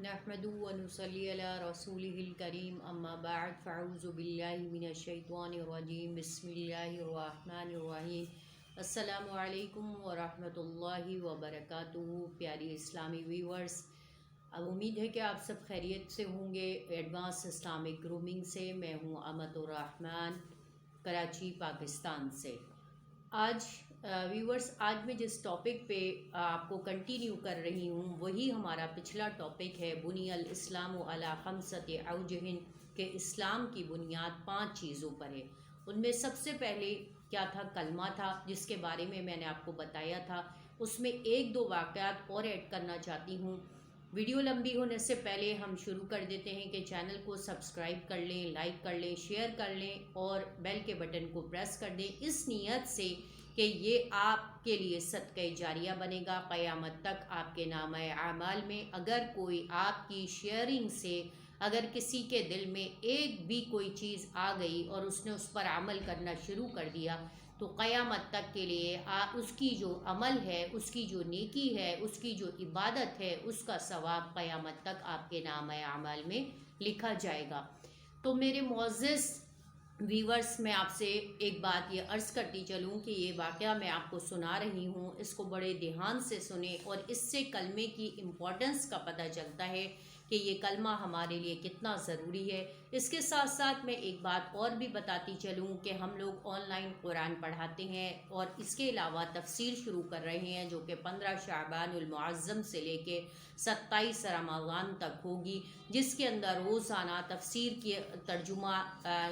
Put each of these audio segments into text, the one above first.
नहमदुहु व नुसल्ली अला रसूलिहिल करीम अम्मा बाद फ़अऊज़ु बिल्लाहि मिनश्शैतानिर रजीम बिस्मिल्लाहिर रहमानिर रहीम। अस्सलामु अलैकुम व रहमतुल्लाहि व बरकातुहू। प्यारी इस्लामी व्यूवर्स, अब उम्मीद है कि आप सब खैरियत से होंगे। एडवांस इस्लामिक ग्रूमिंग से मैं हूँ अमतुर रहमान, कराची, पाकिस्तान से। आज व्यूवर्स, आज मैं जिस टॉपिक पे आपको कंटिन्यू कर रही हूँ वही हमारा पिछला टॉपिक है बुनियल इस्लाम अला खमसत औजहिन, के इस्लाम की बुनियाद 5 चीज़ों पर है। उनमें सबसे पहले क्या था? कलमा था, जिसके बारे में मैंने आपको बताया था। उसमें एक दो वाक़यात और ऐड करना चाहती हूँ। वीडियो लंबी होने से पहले हम शुरू कर देते हैं कि चैनल को सब्सक्राइब कर लें, लाइक कर लें, शेयर कर लें और बेल के बटन को प्रेस कर दें, इस नीयत से कि ये आपके लिए सदक़े जारिया बनेगा। क़यामत तक आपके नामे आमाल में अगर कोई आपकी शेयरिंग से अगर किसी के दिल में एक भी कोई चीज़ आ गई और उसने उस पर अमल करना शुरू कर दिया, तो क़यामत तक के लिए उसकी जो अमल है, उसकी जो नेकी है, उसकी जो इबादत है, उसका सवाब क़यामत तक आपके नामे आमाल में लिखा जाएगा। तो मेरे मुअज़्ज़ज़ वीवर्स, मैं आपसे एक बात ये अर्ज़ करती चलूँ कि ये वाक़या मैं आपको सुना रही हूँ, इसको बड़े ध्यान से सुने और इससे कलमे की इम्पोर्टेंस का पता चलता है कि ये कलमा हमारे लिए कितना ज़रूरी है। इसके साथ साथ मैं एक बात और भी बताती चलूँ कि हम लोग ऑनलाइन कुरान पढ़ाते हैं और इसके अलावा तफसीर शुरू कर रहे हैं, जो कि 15 शाबानुल मुअज़्ज़म से लेके 27 रमज़ान तक होगी, जिसके अंदर रोज़ाना तफसीर की तर्जुमा,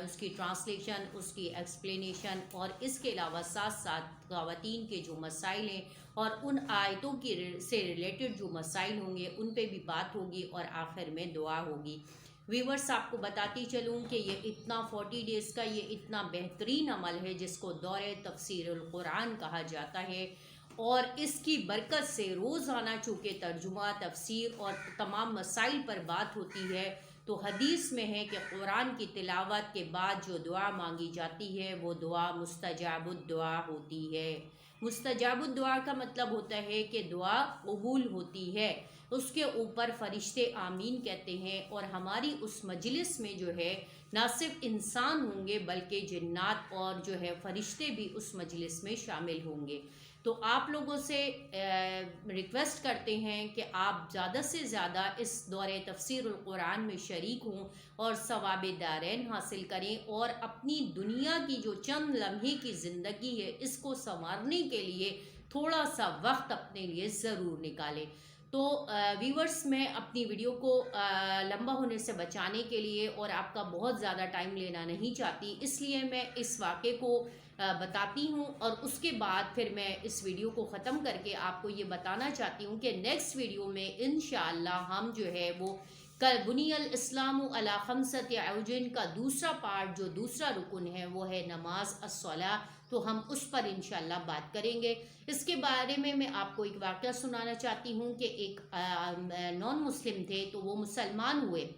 उसकी ट्रांसलेशन, उसकी एक्सप्लेनेशन और इसके अलावा साथ साथ ख़वातीन के जो मसाइल हैं और उन आयतों की से रिलेटेड जो मसाइल होंगे उन पे भी बात होगी और आखिर में दुआ होगी। व्यूवर्स, आपको बताती चलूँ कि ये इतना 40 डेज़ का ये इतना बेहतरीन अमल है जिसको दौरे तफसीरुल कुरान कहा जाता है और इसकी बरकत से रोज़ाना चूँकि तर्जुमा, तफसीर और तमाम मसाइल पर बात होती है, तो हदीस में है कि कुरान की तिलावत के बाद जो दुआ मांगी जाती है वो दुआ मुस्तजाबुद दुआ होती है। मुस्तजाबुद दुआ का मतलब होता है कि दुआ कबूल होती है, उसके ऊपर फरिश्ते आमीन कहते हैं और हमारी उस मजलिस में जो है ना सिर्फ इंसान होंगे बल्कि जिन्नात और जो है फरिश्ते भी उस मजलिस में शामिल होंगे। तो आप लोगों से रिक्वेस्ट करते हैं कि आप ज़्यादा से ज़्यादा इस दौरे तफसीरुल कुरान में शरीक हों और सवाब दारैन हासिल करें और अपनी दुनिया की जो चंद लम्हे की ज़िंदगी है इसको संवारने के लिए थोड़ा सा वक्त अपने लिए ज़रूर निकालें। तो व्यूवर्स, मैं अपनी वीडियो को लंबा होने से बचाने के लिए और आपका बहुत ज़्यादा टाइम लेना नहीं चाहती, इसलिए मैं इस वाक़े को बताती हूँ और उसके बाद फिर मैं इस वीडियो को ख़त्म करके आपको ये बताना चाहती हूँ कि नेक्स्ट वीडियो में इंशाअल्लाह हम जो है वो कल बुनियल इस्लाम अला खमसत औजहिन का दूसरा पार्ट, जो दूसरा रुकन है वो है नमाज अस्सला, तो हम उस पर इंशाअल्लाह बात करेंगे। इसके बारे में मैं आपको एक वाक़या सुनाना चाहती हूँ कि एक नॉन मुस्लिम थे, तो वो मुसलमान हुए,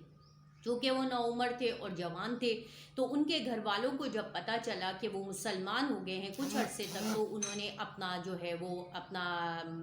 चूँकि वो नौउम्र थे और जवान थे। तो उनके घर वालों को जब पता चला कि वो मुसलमान हो गए हैं कुछ अरसे तक, तो उन्होंने अपना जो है वो अपना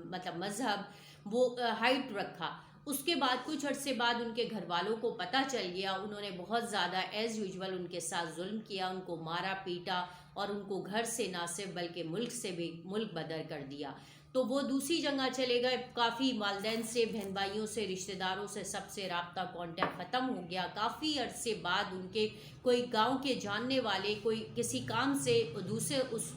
मतलब मज़हब वो हाइट रखा। उसके बाद कुछ अरसे बाद उनके घर वालों को पता चल गया, उन्होंने बहुत ज़्यादा एज़ यूजुअल उनके साथ जुल्म किया, उनको मारा पीटा और उनको घर से ना सिर्फ बल्कि मुल्क से भी मुल्क बदर कर दिया। तो वो दूसरी जगह चले गए। काफ़ी वालिदैन से, बहन भाइयों से, रिश्तेदारों से, सबसे रब्ता कांटेक्ट ख़त्म हो गया। काफ़ी अरसे बाद उनके कोई गांव के जानने वाले कोई किसी काम से दूसरे उस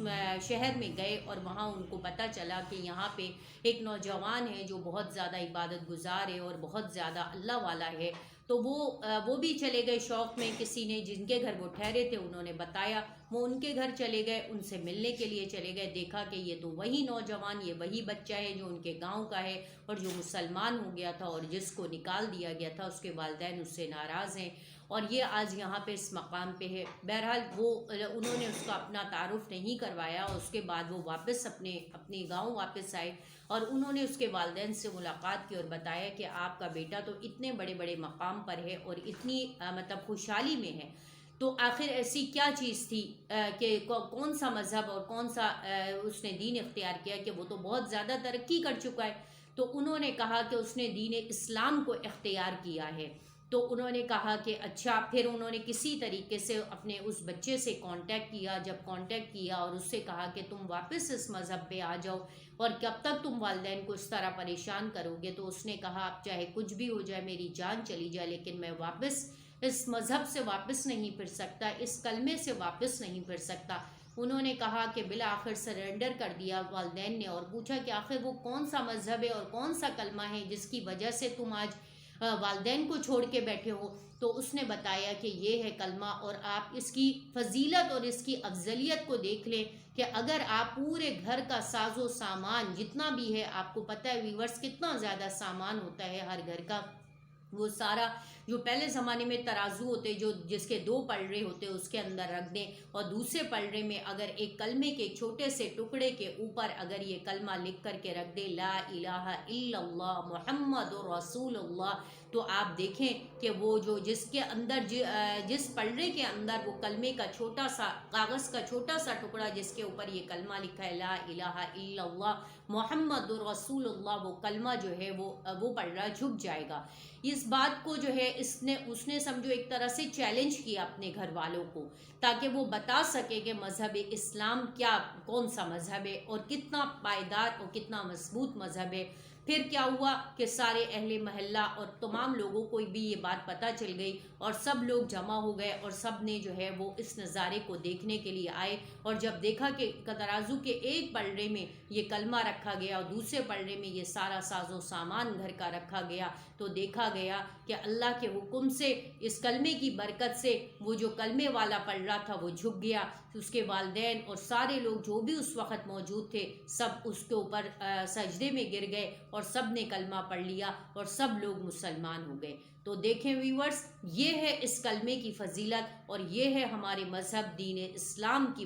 शहर में गए और वहाँ उनको पता चला कि यहाँ पे एक नौजवान है जो बहुत ज़्यादा इबादत गुजार है और बहुत ज़्यादा अल्लाह वाला है। तो वो भी चले गए शौक़ में, किसी ने जिनके घर वो ठहरे थे उन्होंने बताया, वो उनके घर चले गए, उनसे मिलने के लिए चले गए। देखा कि ये तो वही नौजवान, ये वही बच्चा है जो उनके गांव का है और जो मुसलमान हो गया था और जिसको निकाल दिया गया था, उसके वालिदैन उससे नाराज़ हैं और ये आज यहाँ पे इस मकाम पे है। बहरहाल उन्होंने उसका अपना तारुफ नहीं करवाया और उसके बाद वो वापस अपने गाँव वापस आए और उन्होंने उसके वालिदैन से मुलाकात की और बताया कि आपका बेटा तो इतने बड़े बड़े मकाम पर है और इतनी मतलब खुशहाली में है, तो आखिर ऐसी क्या चीज़ थी कि कौन सा मज़हब और कौन सा उसने दीन इख्तियार किया कि वो तो बहुत ज़्यादा तरक्की कर चुका है। تو انہوں نے کہا کہ اس نے دین اسلام کو اختیار کیا ہے۔ تو انہوں نے کہا کہ اچھا، پھر انہوں نے کسی طریقے سے اپنے اس بچے سے کانٹیکٹ کیا، جب کانٹیکٹ کیا اور اس سے کہا کہ تم واپس اس مذہب پہ آ جاؤ، اور کب تک تم والدین کو اس طرح پریشان کرو گے، تو اس نے کہا اب چاہے کچھ بھی ہو جائے، میری جان چلی جائے، لیکن میں واپس اس مذہب سے واپس نہیں پھر سکتا، اس کلمے سے واپس نہیں پھر سکتا۔ انہوں نے کہا کہ بالآخر سرنڈر کر دیا والدین نے، اور پوچھا کہ آخر وہ کون سا مذہب ہے اور کون سا کلمہ ہے جس کی وجہ سے تم آج والدین کو چھوڑ کے بیٹھے ہو؟ تو اس نے بتایا کہ یہ ہے کلمہ، اور آپ اس کی فضیلت اور اس کی افضلیت کو دیکھ لیں کہ اگر آپ پورے گھر کا ساز و سامان جتنا بھی ہے، آپ کو پتہ ہے ویورز کتنا زیادہ سامان ہوتا ہے ہر گھر کا، وہ سارا جو پہلے زمانے میں ترازو ہوتے جو جس کے 2 پلڑے ہوتے اس کے اندر رکھ دیں، اور دوسرے پلڑے میں اگر ایک کلمے کے چھوٹے سے ٹکڑے کے اوپر اگر یہ کلمہ لکھ کر کے رکھ دے، لا الہ الا اللہ محمد رسول اللہ، تو آپ دیکھیں کہ وہ جو جس کے اندر جس پلڑے کے اندر وہ کلمے کا چھوٹا سا کاغذ کا چھوٹا سا ٹکڑا جس کے اوپر یہ کلمہ لکھا ہے لا الہ الا اللہ محمد رسول اللہ، وہ کلمہ جو ہے وہ پلڑا جھک جائے گا۔ اس بات کو جو ہے اس نے سمجھو ایک طرح سے چیلنج کیا اپنے گھر والوں کو، تاکہ وہ بتا سکے کہ مذہب اسلام کون سا مذہب ہے اور کتنا پائیدار اور کتنا مضبوط مذہب ہے۔ پھر کیا ہوا کہ سارے اہل محلہ اور تمام لوگوں کو بھی یہ بات پتہ چل گئی، اور سب لوگ جمع ہو گئے، اور سب نے جو ہے وہ اس نظارے کو دیکھنے کے لیے آئے، اور جب دیکھا کہ ترازو کے ایک پلڑے میں یہ کلمہ رکھا گیا اور دوسرے پلڑے میں یہ سارا ساز و سامان گھر کا رکھا گیا، تو دیکھا گیا کہ اللہ کے حکم سے اس کلمے کی برکت سے وہ جو کلمے والا پلڑا تھا وہ جھک گیا۔ اس کے والدین اور سارے لوگ جو بھی اس وقت موجود تھے سب اس کے اوپر سجدے میں گر گئے، اور سب نے کلمہ پڑھ لیا، اور سب لوگ مسلمان ہو گئے۔ تو دیکھیں ویورز، یہ ہے اس کلمے کی فضیلت، اور یہ ہے ہمارے مذہب دین اسلام کی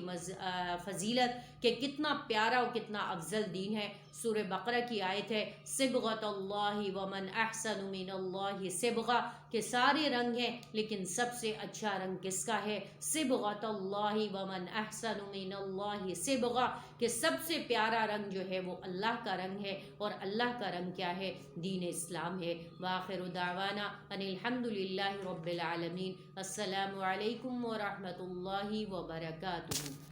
فضیلت کہ کتنا پیارا اور کتنا افضل دین ہے۔ سورہ بقرہ کی آیت ہے صبغۃ اللہ ومن احسن من اللہ صبغہ، کہ سارے رنگ ہیں لیکن سب سے اچھا رنگ کس کا ہے؟ صبغۃ اللہ ومن احسن من اللہ صبغہ، کہ سب سے پیارا رنگ جو ہے وہ اللہ کا رنگ ہے، اور اللہ کا رنگ کیا ہے؟ دین اسلام ہے۔ وآخر دعوانا ان الحمد للہ رب العالمین۔ السلام علیکم ورحمۃ اللہ وبرکاتہ۔